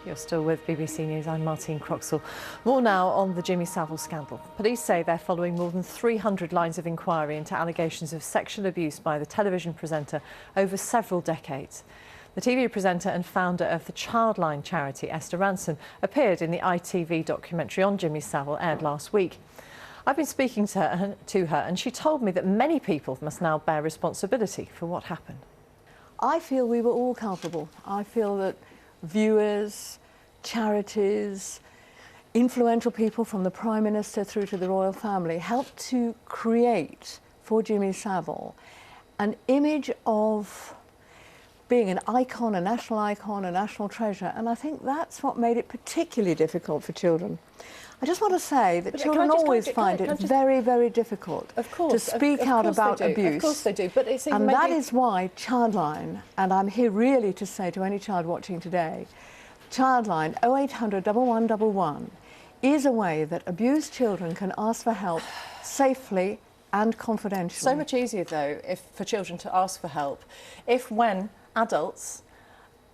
You're still with BBC News. I'm Martine Croxall. More now on the Jimmy Savile scandal. Police say they're following more than 300 lines of inquiry into allegations of sexual abuse by the television presenter over several decades. The TV presenter and founder of the Childline charity, Esther Rantzen, appeared in the ITV documentary on Jimmy Savile, aired last week. I've been speaking to her and she told me that many people must now bear responsibility for what happened. I feel we were all culpable. I feel that viewers, charities, influential people from the Prime Minister through to the royal family helped to create for Jimmy Savile an image of being an icon, a national treasure, and I think that's what made it particularly difficult for children. I just want to say that children always find it very, very difficult to speak out about abuse. Of course they do, but it's and that is why Childline, and I'm here really to say to any child watching today, Childline 0800 1111 is a way that abused children can ask for help safely and confidentially. So much easier though for children to ask for help if when adults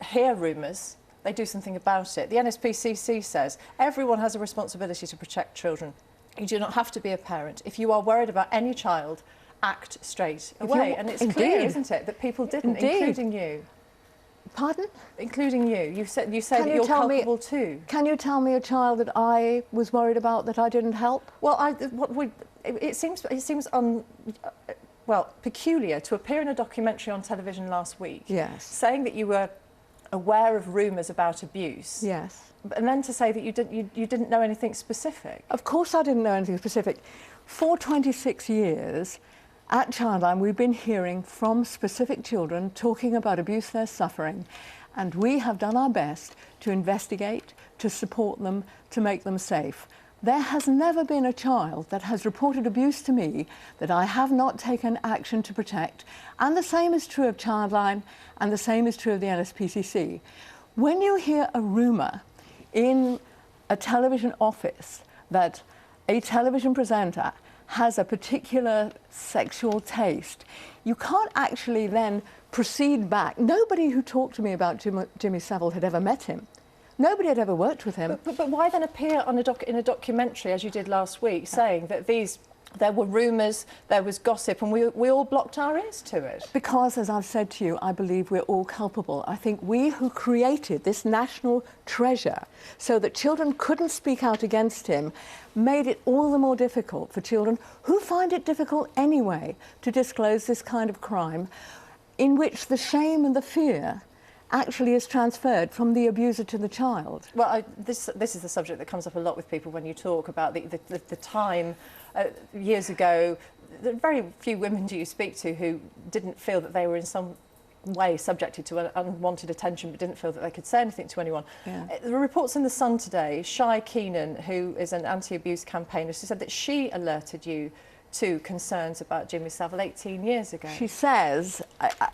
hear rumours they do something about it. The NSPCC says everyone has a responsibility to protect children. You do not have to be a parent. If you are worried about any child, act straight away. And it's clear, isn't it, that people didn't, including you. Pardon? Including you. You say that you're culpable too. Can you tell me a child that I was worried about that I didn't help? Well, it seems peculiar to appear in a documentary on television last week, yes, saying that you were aware of rumours about abuse. Yes. And then to say that you didn't know anything specific. Of course I didn't know anything specific. For 26 years at Childline we've been hearing from specific children talking about abuse they're suffering, and we have done our best to investigate, to support them, to make them safe. There has never been a child that has reported abuse to me that I have not taken action to protect, and the same is true of Childline and the same is true of the NSPCC. When you hear a rumour in a television office that a television presenter has a particular sexual taste, you can't actually then proceed back. Nobody who talked to me about Jimmy Savile had ever met him. Nobody had ever worked with him. But why then appear on in a documentary, as you did last week, saying that there were rumours, there was gossip, and we all blocked our ears to it? Because, as I've said to you, I believe we're all culpable. I think we who created this national treasure so that children couldn't speak out against him made it all the more difficult for children who find it difficult anyway to disclose this kind of crime, in which the shame and the fear actually is transferred from the abuser to the child. Well, this is the subject that comes up a lot with people when you talk about the time years ago. Very few women do you speak to who didn't feel that they were in some way subjected to unwanted attention but didn't feel that they could say anything to anyone. Yeah. The reports in The Sun today, Shai Keenan, who is an anti-abuse campaigner, she said that she alerted you to concerns about Jimmy Savile 18 years ago. She says,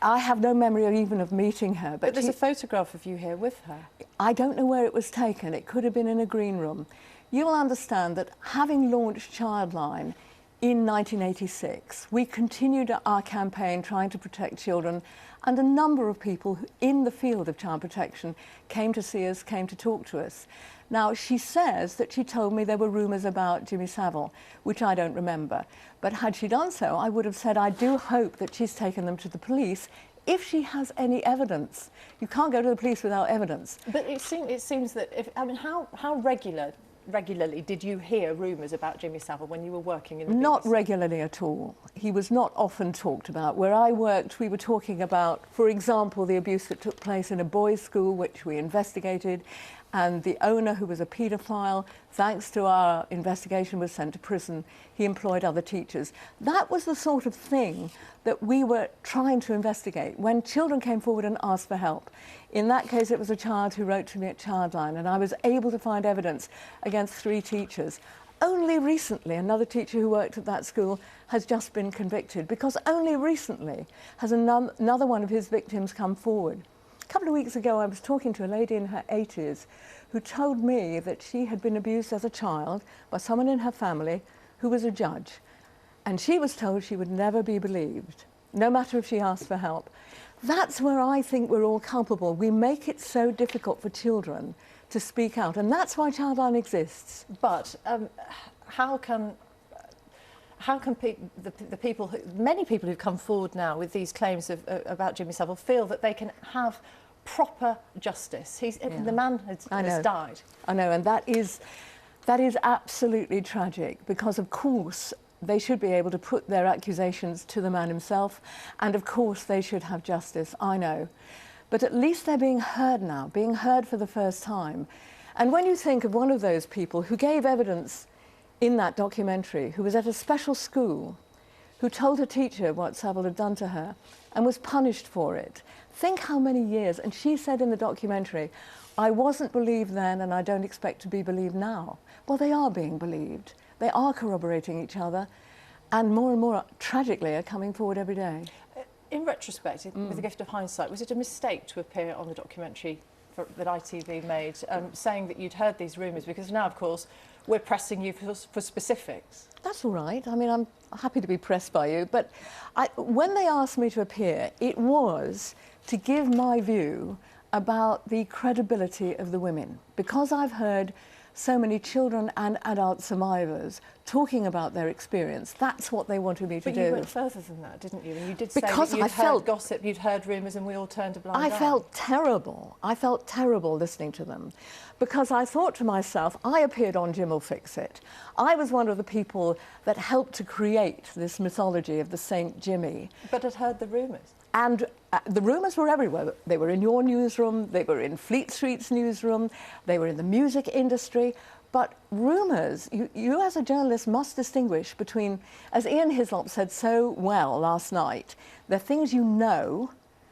I have no memory even of meeting her. But there's a photograph of you here with her. I don't know where it was taken. It could have been in a green room. You will understand that having launched Childline in 1986, we continued our campaign trying to protect children, and a number of people in the field of child protection came to see us, came to talk to us. Now, she says that she told me there were rumours about Jimmy Savile, which I don't remember. But had she done so, I would have said I do hope that she's taken them to the police if she has any evidence. You can't go to the police without evidence. But it seems that, how regularly did you hear rumours about Jimmy Savile when you were working in the BBC? Not regularly at all. He was not often talked about. Where I worked, we were talking about, for example, the abuse that took place in a boys' school, which we investigated, and the owner, who was a paedophile, thanks to our investigation, was sent to prison. He employed other teachers. That was the sort of thing that we were trying to investigate when children came forward and asked for help. In that case, it was a child who wrote to me at Childline, and I was able to find evidence against 3 teachers. Only recently, another teacher who worked at that school has just been convicted, because only recently has another one of his victims come forward. A couple of weeks ago, I was talking to a lady in her 80s who told me that she had been abused as a child by someone in her family who was a judge. And she was told she would never be believed, no matter if she asked for help. That's where I think we're all culpable. We make it so difficult for children to speak out, and that's why Childline exists. But how can the people, many people who've come forward now with these claims about Jimmy Savile, feel that they can have proper justice? The man has died. I know, and that is absolutely tragic, because of course they should be able to put their accusations to the man himself, and of course they should have justice, I know. But at least they're being heard now, being heard for the first time. And when you think of one of those people who gave evidence in that documentary, who was at a special school, who told a teacher what Savile had done to her and was punished for it, think how many years. And she said in the documentary, "I wasn't believed then and I don't expect to be believed now." Well, they are being believed. They are corroborating each other, and more, tragically, are coming forward every day. In retrospect, with the gift of hindsight, was it a mistake to appear on the documentary that ITV made, saying that you'd heard these rumours? Because now, of course, we're pressing you for specifics. That's all right. I mean, I'm happy to be pressed by you. But when they asked me to appear, it was to give my view about the credibility of the women. Because I've heard so many children and adult survivors talking about their experience, that's what they wanted me to do. But you went further than that, didn't you? And you did say because that you'd heard gossip, you'd heard rumours, and we all turned a blind eye. I felt terrible. I felt terrible listening to them, because I thought to myself, I appeared on Jim Will Fix It. I was one of the people that helped to create this mythology of the Saint Jimmy. But had heard the rumours. And the rumours were everywhere. They were in your newsroom, they were in Fleet Street's newsroom, they were in the music industry. But rumours, you as a journalist must distinguish between, as Ian Hislop said so well last night, there are things you know,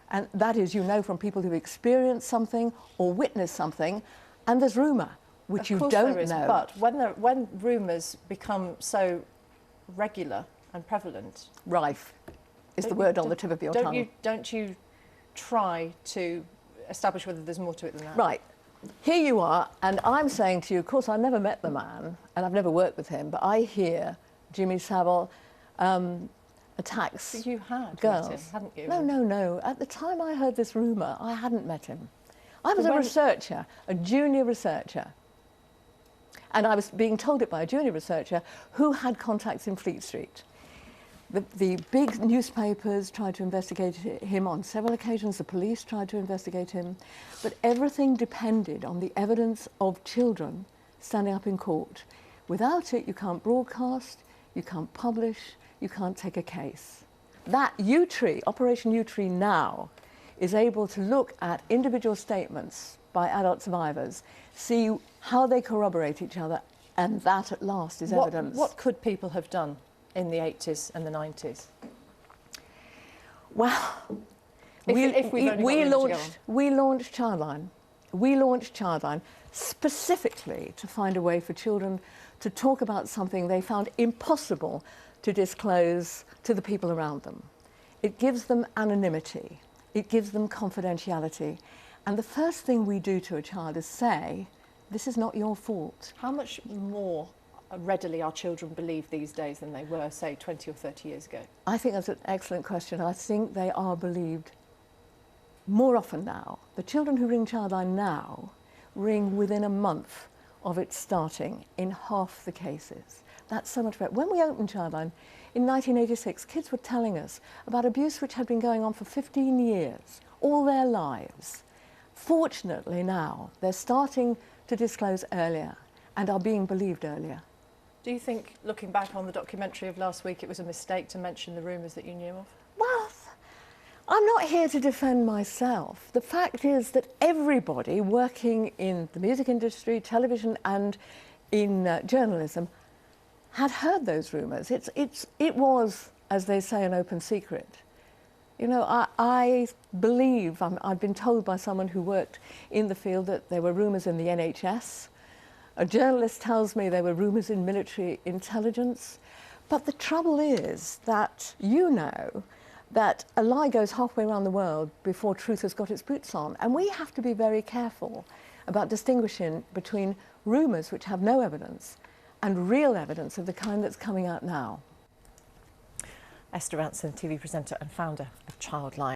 and that is you know from people who've experienced something or witnessed something, and there's rumour, which you don't know. But when rumours become so regular and prevalent... Rife is the word on the tip of your tongue. Don't you try to establish whether there's more to it than that? Right. Here you are, and I'm saying to you, of course, I never met the man, and I've never worked with him, but I hear Jimmy Savile attacks But you had girls. met him, hadn't you? No. At the time I heard this rumour, I hadn't met him. I was a researcher, a junior researcher. And I was being told it by a junior researcher who had contacts in Fleet Street. The big newspapers tried to investigate him on several occasions. The police tried to investigate him. But everything depended on the evidence of children standing up in court. Without it, you can't broadcast, you can't publish, you can't take a case. That U-Tree, Operation U-Tree now, is able to look at individual statements by adult survivors, see how they corroborate each other, and that at last is evidence. What could people have done in the 80s and the 90s? Well, we launched Childline. We launched Childline specifically to find a way for children to talk about something they found impossible to disclose to the people around them. It gives them anonymity. It gives them confidentiality. And the first thing we do to a child is say, this is not your fault. How much more readily our children believe these days than they were, say, 20 or 30 years ago? I think that's an excellent question. I think they are believed more often now. The children who ring Childline now ring within a month of it starting in half the cases. That's so much better. When we opened Childline in 1986, kids were telling us about abuse which had been going on for 15 years, all their lives. Fortunately now, they're starting to disclose earlier and are being believed earlier. Do you think, looking back on the documentary of last week, it was a mistake to mention the rumours that you knew of? Well, I'm not here to defend myself. The fact is that everybody working in the music industry, television and in journalism had heard those rumours. It was, as they say, an open secret. You know, I believe, I've been told by someone who worked in the field that there were rumours in the NHS. A journalist tells me there were rumours in military intelligence. But the trouble is that you know that a lie goes halfway around the world before truth has got its boots on. And we have to be very careful about distinguishing between rumours which have no evidence and real evidence of the kind that's coming out now. Esther Rantzen, TV presenter and founder of Childline.